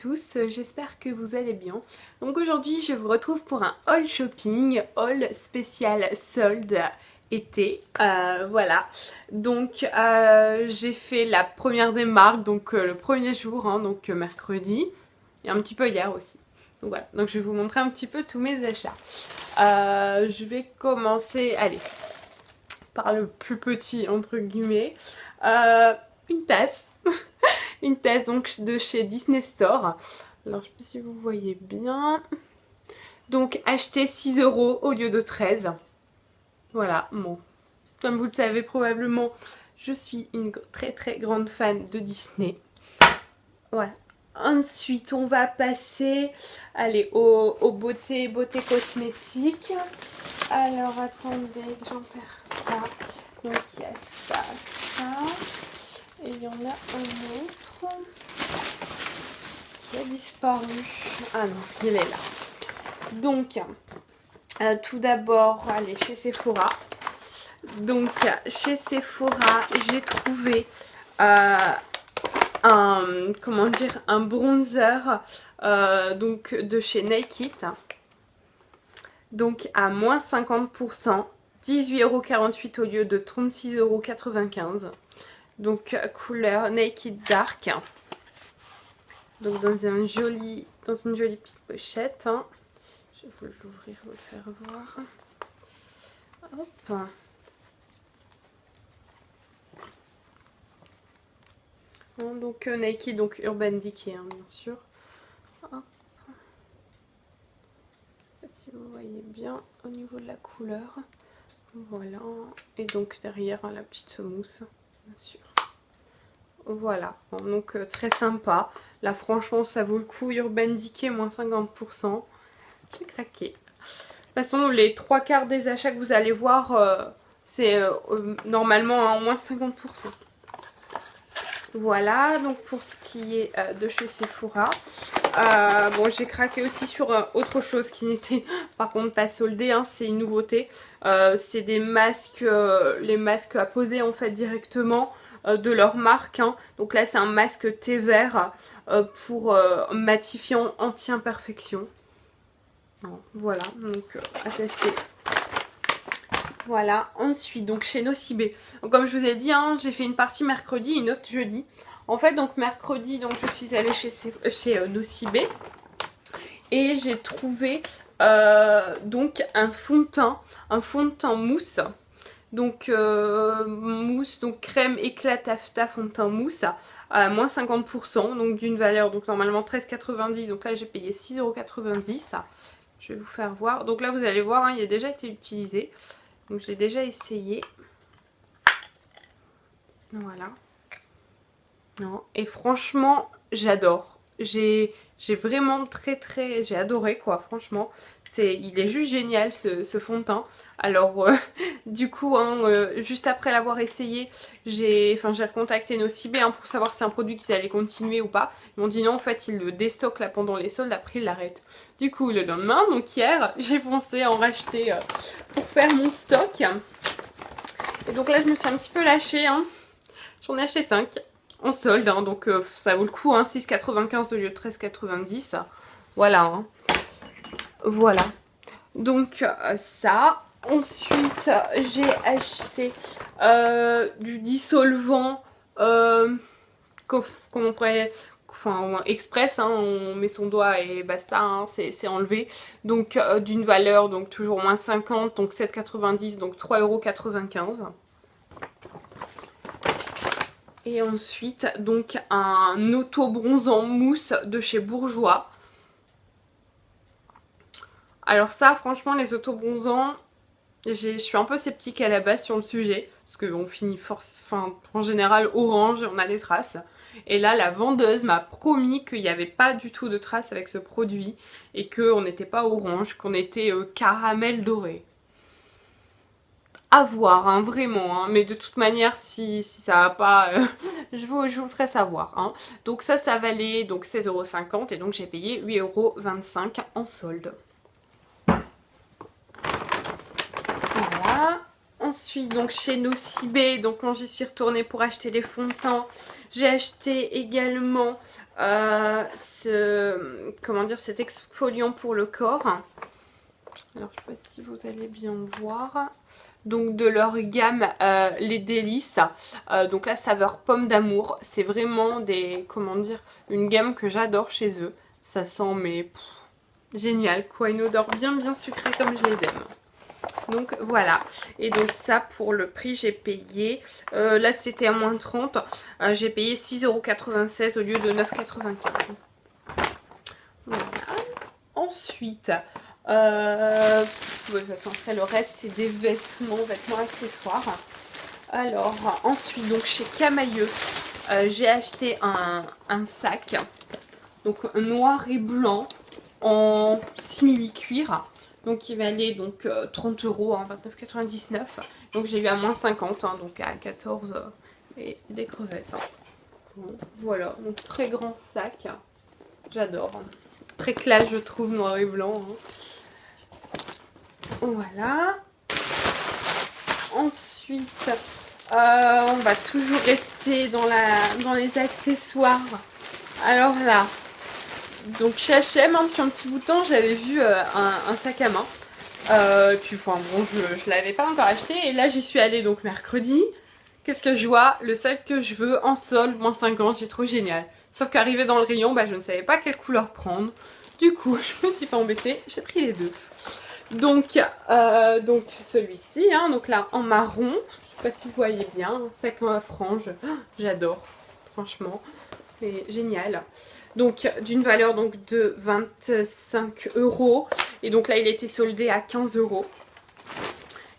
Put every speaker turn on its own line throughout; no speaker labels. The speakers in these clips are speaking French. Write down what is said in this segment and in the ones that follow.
tous, j'espère que vous allez bien. Donc aujourd'hui je vous retrouve pour un haul shopping, haul spécial solde été, voilà. Donc j'ai fait la première des marques, donc le premier jour, hein, donc mercredi, et un petit peu hier aussi. Donc voilà, donc je vais vous montrer un petit peu tous mes achats. Je vais commencer, allez, par le plus petit entre guillemets, une tasse. Une tasse donc de chez Disney Store. Alors je sais pas si vous voyez bien. Donc acheté 6 € au lieu de 13. Voilà, bon. Comme vous le savez probablement, je suis une très très grande fan de Disney. Voilà. Ensuite on va passer, allez, aux beautés cosmétiques. Alors attendez que j'en perds pas. Donc il y a ça. Et il y en a un autre qui a disparu. Ah non, il est là. Donc, tout d'abord, allez, chez Sephora. Donc, chez Sephora, j'ai trouvé un bronzer donc de chez Naked. Donc, à moins 50%, 18,48 € au lieu de 36,95 €. Donc couleur Naked Dark. Donc dans une jolie petite pochette. Hein. Je vais vous l'ouvrir, vous le faire voir. Hop. Donc Naked, donc Urban Decay, hein, bien sûr. Hop. Si vous voyez bien au niveau de la couleur. Voilà. Et donc derrière la petite mousse, bien sûr. Voilà, donc très sympa. Là franchement ça vaut le coup. Urban Decay moins 50%. J'ai craqué. De toute façon les 3/4 des achats que vous allez voir c'est normalement en moins 50%. Voilà, donc pour ce qui est de chez Sephora. Bon, j'ai craqué aussi sur autre chose qui n'était par contre pas soldé, hein, c'est une nouveauté. C'est des masques, les masques à poser en fait directement de leur marque. Hein. Donc là c'est un masque thé vert pour matifiant anti-imperfection. Voilà, donc à tester. Voilà, ensuite donc chez Nocibé. Donc, comme je vous ai dit, hein, j'ai fait une partie mercredi, une autre jeudi. En fait donc mercredi donc je suis allée chez Nocibé et j'ai trouvé donc un fond de teint mousse. Donc mousse, donc crème éclat taffetas fond de teint mousse à moins 50%, donc d'une valeur donc normalement 13,90 €, donc là j'ai payé 6,90 €. Je vais vous faire voir. Donc là vous allez voir, hein, il a déjà été utilisé. Donc je l'ai déjà essayé. Voilà. Non. Et franchement, j'adore. J'ai vraiment j'ai adoré quoi, franchement. Il est juste génial ce fond de teint. Alors du coup, hein, juste après l'avoir essayé, j'ai recontacté Nocibé hein, pour savoir si c'est un produit qu'ils allaient continuer ou pas. Ils m'ont dit non, en fait ils le déstockent là pendant les soldes, après ils l'arrêtent. Du coup le lendemain, donc hier, j'ai foncé en racheter pour faire mon stock. Et donc là je me suis un petit peu lâchée, hein. J'en ai acheté 5 en solde, hein, donc ça vaut le coup, hein, 6,95 € au lieu de 13,90 €. Voilà, hein. Voilà. Donc ça. Ensuite j'ai acheté du dissolvant comme on pourrait... Enfin, express, hein, on met son doigt et basta, hein, c'est enlevé. Donc d'une valeur donc toujours moins 50, donc 7,90 €, donc 3,95 €. Et ensuite donc un auto-bronzant mousse de chez Bourjois. Alors ça franchement les auto-bronzants, je suis un peu sceptique à la base sur le sujet. Parce qu'on finit en général orange et on a des traces. Et là la vendeuse m'a promis qu'il n'y avait pas du tout de traces avec ce produit. Et qu'on n'était pas orange, qu'on était caramel doré. À voir, hein, vraiment, hein. Mais de toute manière, si ça va pas, je vous le ferai savoir. Hein. Donc ça valait donc 16,50 € et donc j'ai payé 8,25 € en solde. Voilà. Ensuite, donc chez Nocibé, donc quand j'y suis retournée pour acheter les fonds de teint, j'ai acheté également comment dire, cet exfoliant pour le corps. Alors je sais pas si vous allez bien voir. Donc de leur gamme les délices, donc la saveur pomme d'amour. C'est vraiment des, comment dire, une gamme que j'adore chez eux. Ça sent mais génial quoi, une odeur bien sucrée comme je les aime. Donc voilà, et donc ça pour le prix j'ai payé, là c'était à moins 30, j'ai payé 6,96 € au lieu de 9,95 €. Voilà. Ensuite, de toute façon après le reste c'est des vêtements accessoires. Alors ensuite donc chez Camailleux, j'ai acheté un sac, donc noir et blanc en simili cuir. Donc il valait donc 30 €, hein, 29,99 €. Donc j'ai eu à moins 50, hein, donc à 14 et des crevettes. Hein. Bon, voilà, donc très grand sac. J'adore. Hein. Très classe je trouve, noir et blanc. Hein. Voilà. Ensuite, on va toujours rester dans les accessoires. Alors là, donc chez H&M, hein, depuis un petit bout de temps, j'avais vu un sac à main. Puis enfin bon, je l'avais pas encore acheté. Et là, j'y suis allée donc mercredi. Qu'est-ce que je vois? Le sac que je veux en solde, moins 50, j'ai trouvé génial. Sauf qu'arrivé dans le rayon, bah, je ne savais pas quelle couleur prendre. Du coup, je me suis pas embêtée, j'ai pris les deux. Donc celui-ci, hein, donc là en marron, je sais pas si vous voyez bien, sac en frange, j'adore, franchement, c'est génial. Donc d'une valeur donc de 25 €, et donc là il était soldé à 15 €.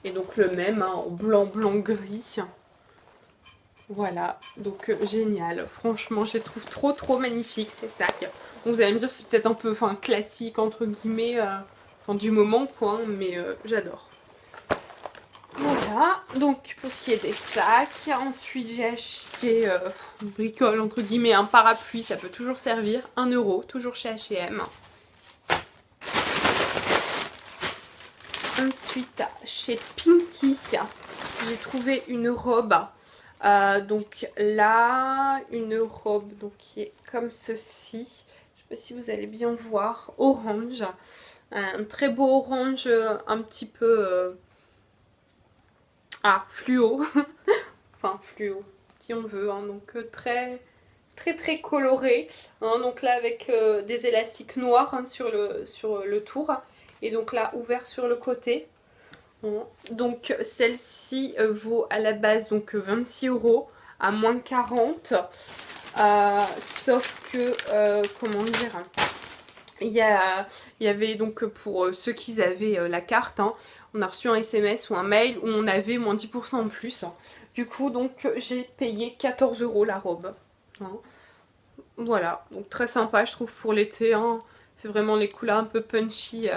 Et donc le même, hein, en blanc, gris. Voilà, donc génial, franchement je les trouve trop magnifiques ces sacs. Bon, vous allez me dire c'est peut-être un peu classique entre guillemets, du moment quoi, hein, mais j'adore. Voilà, donc pour ce qui est des sacs, ensuite j'ai acheté une bricole entre guillemets, un parapluie, ça peut toujours servir, 1 €, toujours chez H&M. Ensuite chez Pinky, j'ai trouvé une robe, donc là, une robe donc, qui est comme ceci, je sais pas si vous allez bien voir, orange, un très beau orange, un petit peu... fluo. Enfin, fluo, si on veut. Hein, donc, très coloré. Hein, donc là, avec des élastiques noirs, hein, sur le tour. Et donc là, ouvert sur le côté. Hein. Donc, celle-ci vaut à la base donc 26 € à moins 40. Sauf que, comment dire... Il y avait donc pour ceux qui avaient la carte, hein, on a reçu un SMS ou un mail où on avait moins 10% en plus. Du coup, donc j'ai payé 14 € la robe. Hein. Voilà, donc très sympa je trouve pour l'été. Hein. C'est vraiment les couleurs un peu punchy.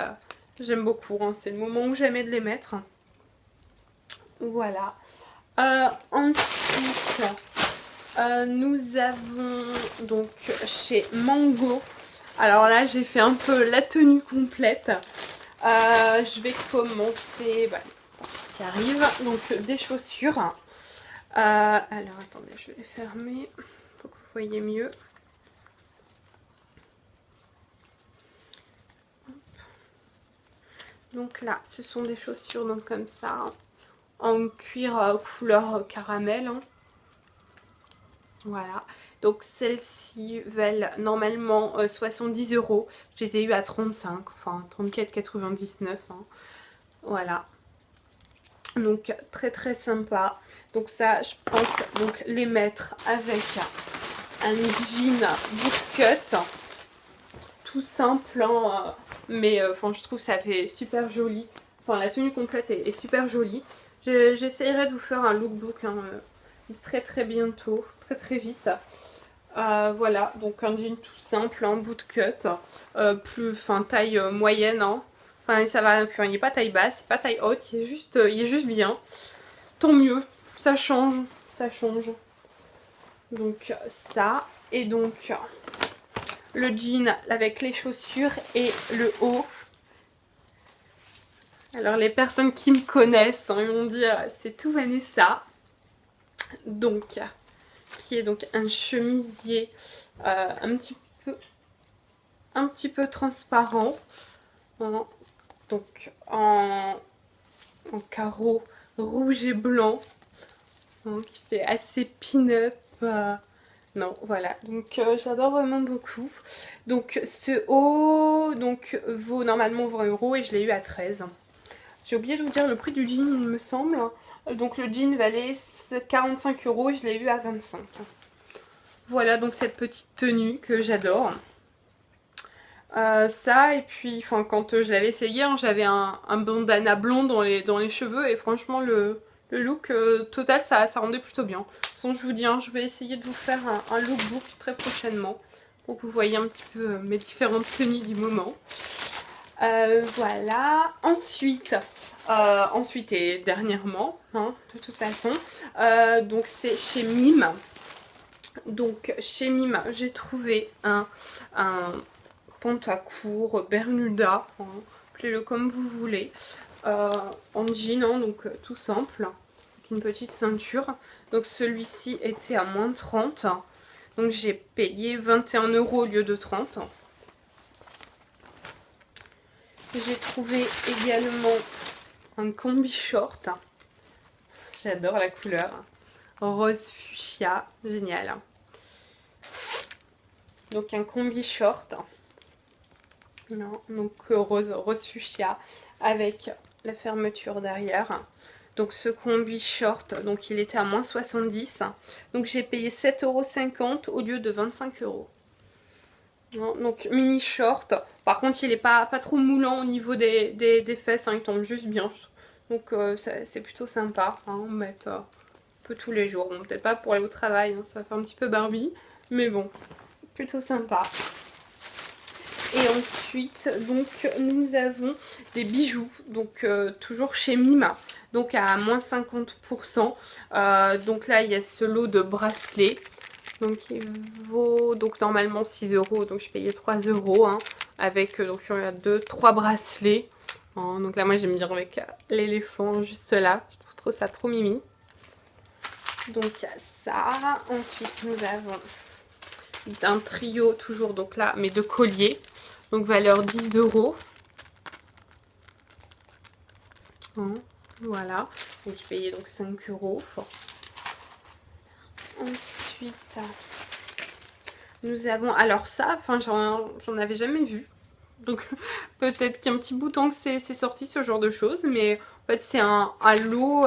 J'aime beaucoup, hein. C'est le moment où j'aimais de les mettre. Voilà. Ensuite, nous avons donc chez Mango. Alors là, j'ai fait un peu la tenue complète. Je vais commencer par ce qui arrive. Donc des chaussures. Alors attendez, je vais les fermer pour que vous voyez mieux. Donc là, ce sont des chaussures donc comme ça, hein, en cuir couleur caramel. Hein. Voilà. Donc celles-ci valent normalement 70 €. Je les ai eu à 35, enfin 34,99 €. Hein. Voilà. Donc très sympa. Donc ça, je pense donc les mettre avec un jean bootcut. Tout simple, hein, mais je trouve ça fait super joli. Enfin, la tenue complète est super jolie. J'essayerai de vous faire un lookbook, hein, très bientôt, très vite. Voilà, donc un jean tout simple, un bootcut, taille moyenne. Hein. Enfin, ça va, il n'est pas taille basse, c'est pas taille haute, il est juste bien. Tant mieux, ça change. Donc ça, et donc le jean avec les chaussures et le haut. Alors les personnes qui me connaissent, hein, ils vont dire c'est tout Vanessa. Donc, qui est donc un chemisier un petit peu transparent. Hein, donc en carreau rouge et blanc. Hein, qui fait assez pin-up. Non, voilà, donc j'adore vraiment beaucoup. Donc ce haut donc, vaut normalement 20 € et je l'ai eu à 13. J'ai oublié de vous dire le prix du jean, il me semble. Donc le jean valait 45 € et je l'ai eu à 25. Voilà donc cette petite tenue que j'adore. Ça, et puis enfin, quand je l'avais essayé, hein, j'avais un bandana blond dans les cheveux et franchement le look total ça rendait plutôt bien. De toute façon je vous dis, hein, je vais essayer de vous faire un lookbook très prochainement pour que vous voyez un petit peu mes différentes tenues du moment. Voilà, ensuite et dernièrement, hein, de toute façon, donc c'est chez Mime. Donc chez Mime j'ai trouvé un pantacourt Bermuda, hein, appelez-le comme vous voulez, en jean, hein, donc tout simple, avec une petite ceinture. Donc celui-ci était à moins 30, donc j'ai payé 21 € au lieu de 30. J'ai trouvé également un combi short, j'adore la couleur, rose fuchsia, génial. Donc un combi short, non, donc rose fuchsia avec la fermeture derrière. Donc ce combi short, donc il était à moins 70, donc j'ai payé 7,50 € au lieu de 25 €. Donc mini short, par contre il est pas trop moulant au niveau des fesses, hein, il tombe juste bien. Donc c'est plutôt sympa, hein, mettre un peu tous les jours. Bon, peut-être pas pour aller au travail, hein, ça va faire un petit peu Barbie, mais bon, plutôt sympa. Et ensuite donc nous avons des bijoux, donc toujours chez Mime, donc à moins 50%. Donc là il y a ce lot de bracelets. Donc il vaut donc normalement 6 €, donc je payais 3 €, hein, avec donc il y a 3 bracelets. Hein, donc là moi j'aime bien avec l'éléphant juste là, je trouve ça trop mimi. Donc il y a ça. Ensuite nous avons un trio toujours donc là mais de colliers, donc valeur 10 €. Hein, voilà, donc je payais donc 5 €. Ensuite, nous avons, alors ça, enfin j'en avais jamais vu. Donc peut-être qu'il y a un petit bout de temps que c'est sorti ce genre de choses. Mais en fait c'est un lot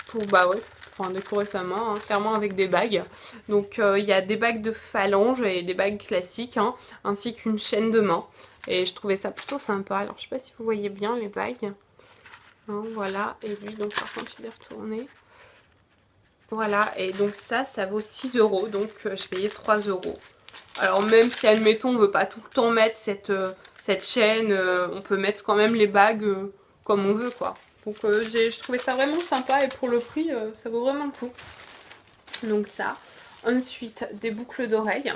pour, bah ouais, pour décorer sa main, hein, clairement avec des bagues. Donc il y a des bagues de phalange et des bagues classiques, hein, ainsi qu'une chaîne de main. Et je trouvais ça plutôt sympa. Alors je sais pas si vous voyez bien les bagues. Hein, voilà, et lui donc par contre il est retourné. Voilà, et donc ça vaut 6 €, donc je payais 3 €. Alors même si admettons on veut pas tout le temps mettre cette chaîne, on peut mettre quand même les bagues comme on veut quoi. Donc je trouvais ça vraiment sympa et pour le prix ça vaut vraiment le coup. Donc ça. Ensuite des boucles d'oreilles.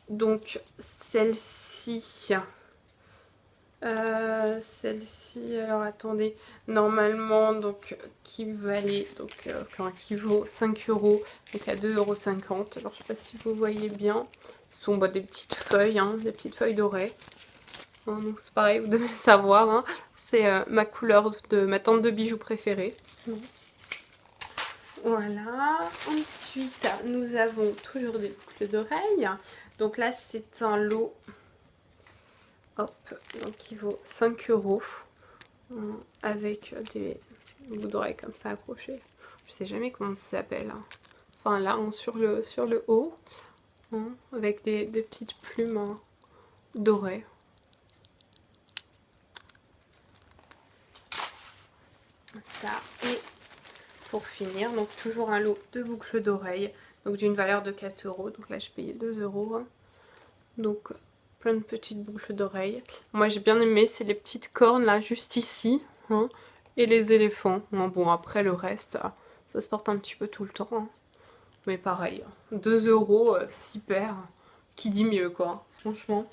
Donc celle-ci... alors attendez, normalement donc qui valait donc qui vaut 5 €, donc à 2,50 €. Alors je sais pas si vous voyez bien, ce sont des petites feuilles, hein, des petites feuilles dorées. Hein, donc c'est pareil, vous devez le savoir, hein, c'est ma couleur de ma tente de bijoux préférée. Voilà, ensuite nous avons toujours des boucles d'oreilles. Donc là c'est un lot. Hop, donc il vaut 5 € avec des bouts d'oreilles comme ça accrochés. Je sais jamais comment ça s'appelle. Hein. Enfin là, hein, sur le haut, hein, avec des petites plumes hein, dorées. Ça, et pour finir, donc toujours un lot de boucles d'oreilles, donc d'une valeur de 4 €. Donc là, je payais 2 €. Hein. Donc plein de petites boucles d'oreilles. Moi j'ai bien aimé, c'est les petites cornes là juste ici, hein, et les éléphants. Bon après le reste, ça se porte un petit peu tout le temps. Hein. Mais pareil, 2 €, 6 paires, qui dit mieux quoi, franchement.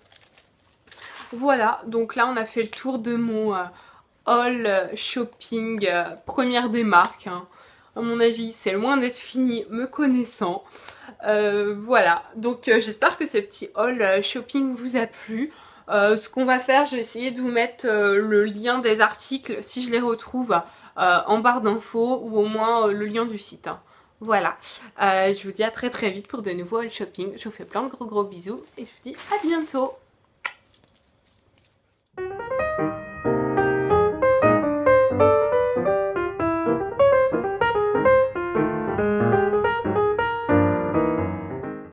Voilà, donc là on a fait le tour de mon haul shopping première des marques, hein. À mon avis, c'est loin d'être fini me connaissant. Voilà, donc j'espère que ce petit haul shopping vous a plu. Ce qu'on va faire, je vais essayer de vous mettre le lien des articles si je les retrouve en barre d'infos ou au moins le lien du site, hein. Voilà, je vous dis à très vite pour de nouveaux haul shopping. Je vous fais plein de gros bisous et je vous dis à bientôt.